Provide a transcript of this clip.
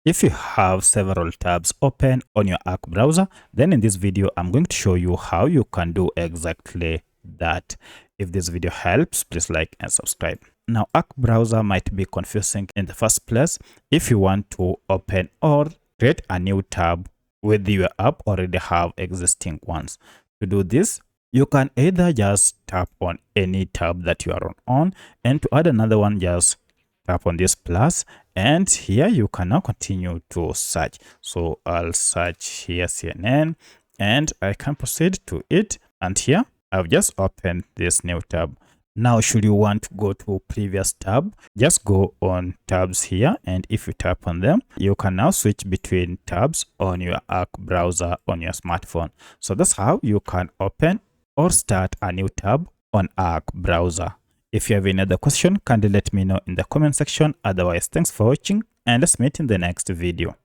If you have several tabs open on your Arc browser, then in this video, I'm going to show you how you can do exactly that. If this video helps, please like and subscribe. Now, Arc browser might be confusing in the first place if you want to open or create a new tab with your app already have existing ones. To do this, you can either just tap on any tab that you are on, and to add another one, just tap on this plus, and here you can now continue to search. So I'll search here CNN and I can proceed to it, and here I've just opened this new tab. Now, should you want to go to previous tab, just go on tabs here, and if you tap on them, you can now switch between tabs on your Arc browser on your smartphone. So that's how you can open or start a new tab on Arc browser. If you have any other question, kindly let me know in the comment section. Otherwise, thanks for watching, and let's meet in the next video.